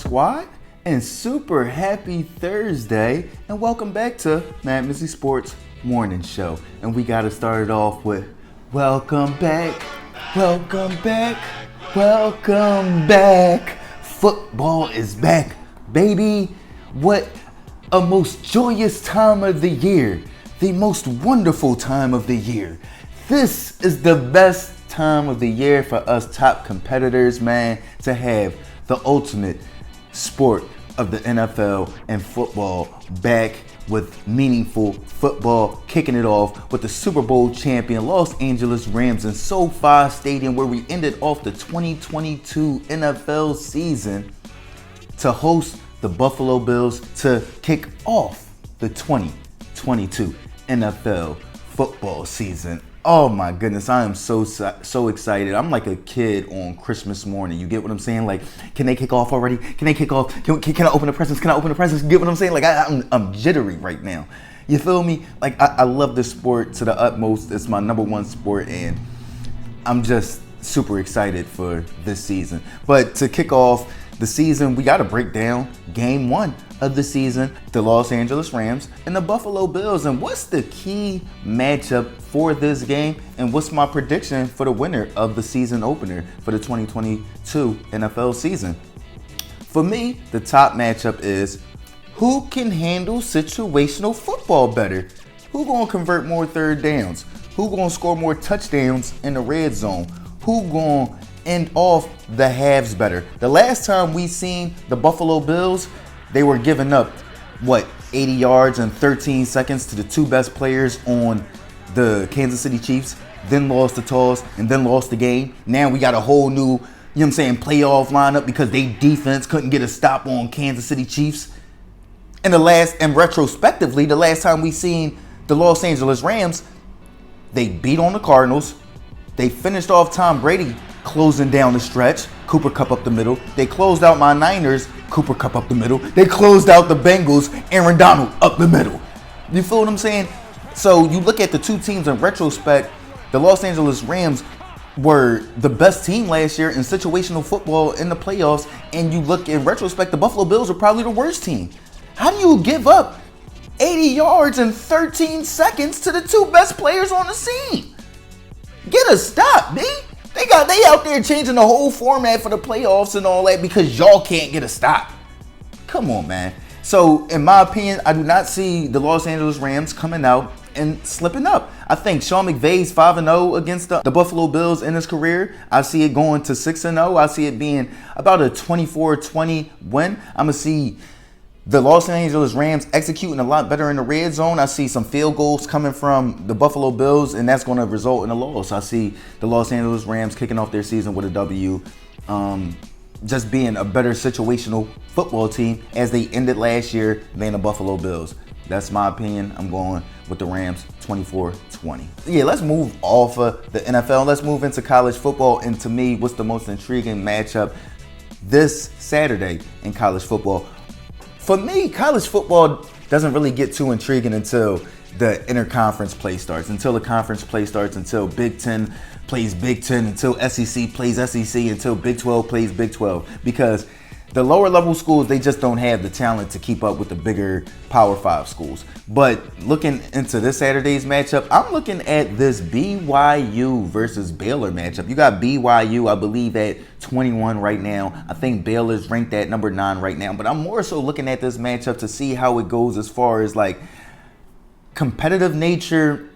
Squad, and super happy Thursday, and welcome back to MadMizzy Sports Morning Show. And we got to start it off with welcome back, welcome back, welcome back. Football is back, baby. What a most joyous time of the year, the most wonderful time of the year. This is the best time of the year for us top competitors, man, to have the ultimate sport of the NFL and football back with meaningful football, kicking it off with the Super Bowl champion Los Angeles Rams in SoFi Stadium, where we ended off the 2022 NFL season to host the Buffalo Bills to kick off the 2022 NFL football season. Oh my goodness, I am so excited. I'm like a kid on Christmas morning. You get what I'm saying? Like, can they kick off already? Can they kick off? Can I open the presents? Can I open the presents? You get what I'm saying? Like, I'm jittery right now. You feel me? Like, I love this sport to the utmost. It's my number one sport, and I'm just super excited for this season. But to kick off the season, we got to break down game one of the season, the Los Angeles Rams and the Buffalo Bills. And what's the key matchup for this game? And what's my prediction for the winner of the season opener for the 2022 NFL season? For me, the top matchup is who can handle situational football better? Who gonna convert more third downs? Who gonna score more touchdowns in the red zone? Who gonna end off the halves better? The last time we seen the Buffalo Bills, they were giving up, 80 yards in 13 seconds to the two best players on the Kansas City Chiefs, then lost the toss, and then lost the game. Now we got a whole new, playoff lineup because they defense couldn't get a stop on Kansas City Chiefs. And retrospectively, the last time we seen the Los Angeles Rams, they beat on the Cardinals. They finished off Tom Brady closing down the stretch, Cooper Kupp up the middle. They closed out my Niners, Cooper Kupp up the middle. They closed out the Bengals, Aaron Donald up the middle. You feel what I'm saying? So you look at the two teams in retrospect, the Los Angeles Rams were the best team last year in situational football in the playoffs, and you look in retrospect, the Buffalo Bills are probably the worst team. How do you give up 80 yards in 13 seconds to the two best players on the scene? Get a stop, B. They out there changing the whole format for the playoffs and all that because y'all can't get a stop. Come on, man. So, in my opinion, I do not see the Los Angeles Rams coming out and slipping up. I think Sean McVay's 5-0 against the Buffalo Bills in his career. I see it going to 6-0. I see it being about a 24-20 win. I'm going to see the Los Angeles Rams executing a lot better in the red zone. I see some field goals coming from the Buffalo Bills, and that's going to result in a loss. I see the Los Angeles Rams kicking off their season with a W, just being a better situational football team as they ended last year than the Buffalo Bills. That's my opinion. I'm going with the Rams 24-20. Yeah, let's move off of the NFL. Let's move into college football. And to me, what's the most intriguing matchup this Saturday in college football? For me, college football doesn't really get too intriguing until the interconference play starts, until the conference play starts, until Big Ten plays Big Ten, until SEC plays SEC, until Big 12 plays Big 12. Because the lower level schools, they just don't have the talent to keep up with the bigger Power 5 schools. But looking into this Saturday's matchup, I'm looking at this BYU versus Baylor matchup. You got BYU, I believe, at 21 right now. I think Baylor's ranked at number 9 right now. But I'm more so looking at this matchup to see how it goes as far as like competitive nature,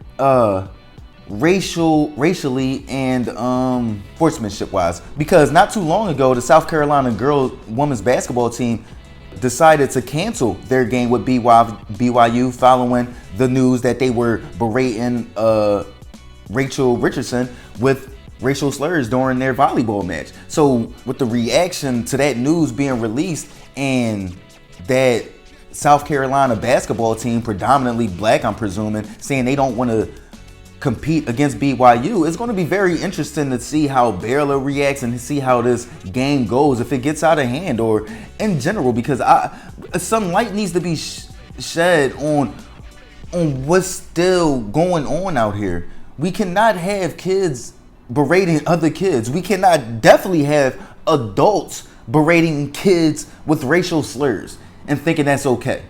racially and sportsmanship wise, because not too long ago the South Carolina women's basketball team decided to cancel their game with BYU following the news that they were berating Rachel Richardson with racial slurs during their volleyball match. So with the reaction to that news being released and that South Carolina basketball team, predominantly black I'm presuming, saying they don't want to compete against BYU, it's going to be very interesting to see how Baylor reacts and see how this game goes, if it gets out of hand or in general, because some light needs to be shed on what's still going on out here. We cannot have kids berating other kids. We cannot definitely have adults berating kids with racial slurs and thinking that's okay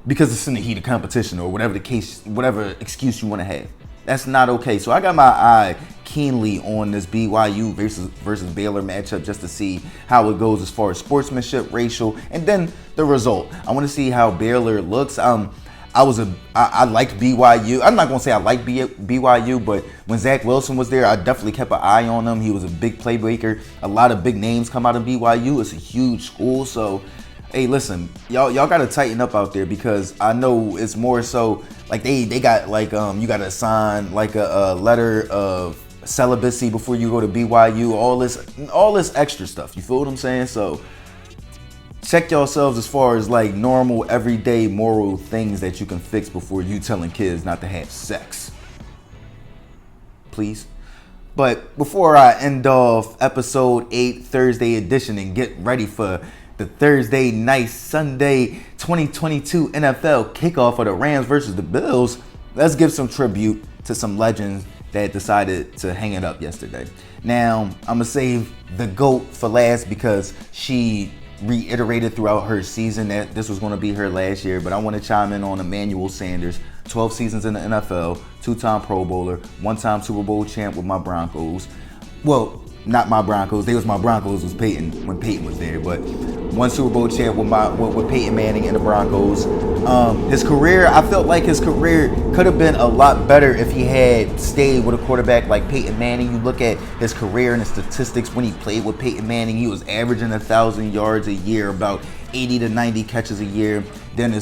because it's in the heat of competition or whatever the case, whatever excuse you want to have. That's not okay. So I got my eye keenly on this BYU versus Baylor matchup just to see how it goes as far as sportsmanship, racial, and then the result. I want to see how Baylor looks. I liked BYU. I'm not gonna say I like BYU, but when Zach Wilson was there, I definitely kept an eye on him. He was a big playmaker. A lot of big names come out of BYU. It's a huge school, so hey, listen, y'all gotta tighten up out there because I know it's more so like they got like you gotta sign like a letter of celibacy before you go to BYU. All this extra stuff. You feel what I'm saying? So check yourselves as far as like normal, everyday moral things that you can fix before you telling kids not to have sex. Please. But before I end off episode 8 Thursday edition and get ready for the Thursday night Sunday 2022 NFL kickoff of the Rams versus the Bills, let's give some tribute to some legends that decided to hang it up yesterday. Now, I'm gonna save the GOAT for last because she reiterated throughout her season that this was going to be her last year, but I want to chime in on Emmanuel Sanders. 12 seasons in the NFL, 2-time Pro Bowler, 1-time Super Bowl champ with my Broncos. Well, not my Broncos. They was my Broncos was Peyton when Peyton was there, but 1 Super Bowl champ with Peyton Manning and the Broncos. His career, I felt like his career could have been a lot better if he had stayed with a quarterback like Peyton Manning. You look at his career and his statistics when he played with Peyton Manning, he was averaging 1,000 yards a year, about 80 to 90 catches a year. Then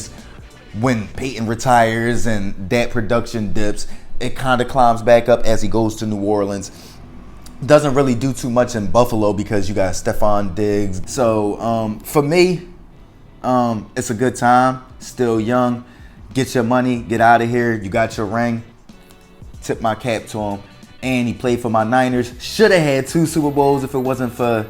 when Peyton retires and that production dips, it kind of climbs back up as he goes to New Orleans. Doesn't really do too much in Buffalo because you got Stephon Diggs. So for me, it's a good time. Still young. Get your money. Get out of here. You got your ring. Tip my cap to him. And he played for my Niners. Should have had 2 Super Bowls if it wasn't for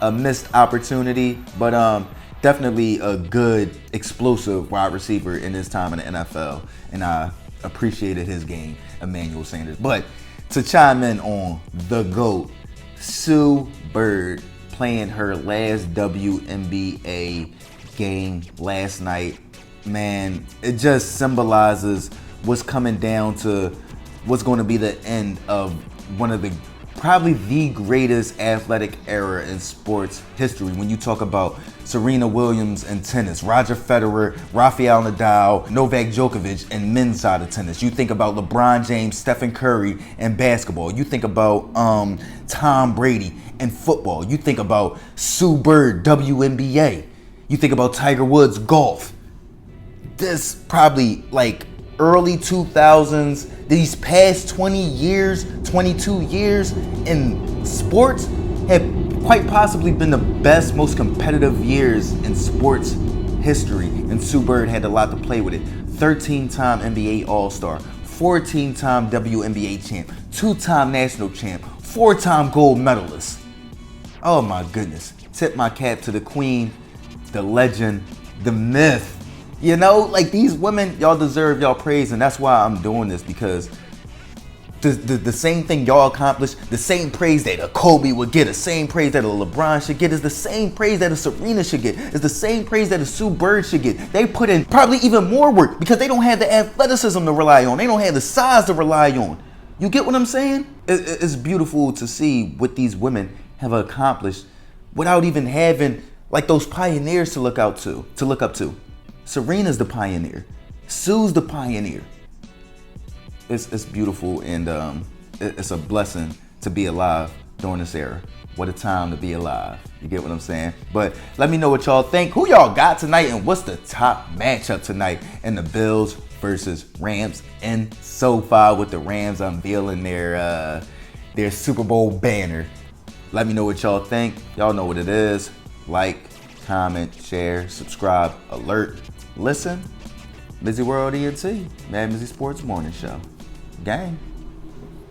a missed opportunity. But definitely a good, explosive wide receiver in his time in the NFL. And I appreciated his game, Emmanuel Sanders. But to chime in on the GOAT, Sue Bird playing her last WNBA game last night. Man, it just symbolizes what's coming down to what's going to be the end of one of the probably the greatest athletic era in sports history. When you talk about Serena Williams in tennis, Roger Federer, Rafael Nadal, Novak Djokovic in men's side of tennis. You think about LeBron James, Stephen Curry in basketball. You think about Tom Brady in football. You think about Sue Bird, WNBA. You think about Tiger Woods, golf. This probably like early 2000s, these past 20 years, 22 years in sports have quite possibly been the best, most competitive years in sports history. And Sue Bird had a lot to play with it. 13-time NBA All-Star, 14-time WNBA champ, 2-time national champ, 4-time gold medalist. Oh my goodness. Tip my cap to the queen, the legend, the myth. You know, like these women, y'all deserve y'all praise, and that's why I'm doing this, because the same thing y'all accomplished, the same praise that a Kobe would get, the same praise that a LeBron should get, is the same praise that a Serena should get, is the same praise that a Sue Bird should get. They put in probably even more work because they don't have the athleticism to rely on. They don't have the size to rely on. You get what I'm saying? It's beautiful to see what these women have accomplished without even having like those pioneers to look up to. Serena's the pioneer. Sue's the pioneer. It's beautiful, and it's a blessing to be alive during this era. What a time to be alive. You get what I'm saying? But let me know what y'all think. Who y'all got tonight, and what's the top matchup tonight in the Bills versus Rams in SoFi, with the Rams unveiling their Super Bowl banner. Let me know what y'all think. Y'all know what it is. Like, comment, share, subscribe, alert, listen. MizzyWorld ENT, MadMizzy Sports Morning Show. Gang.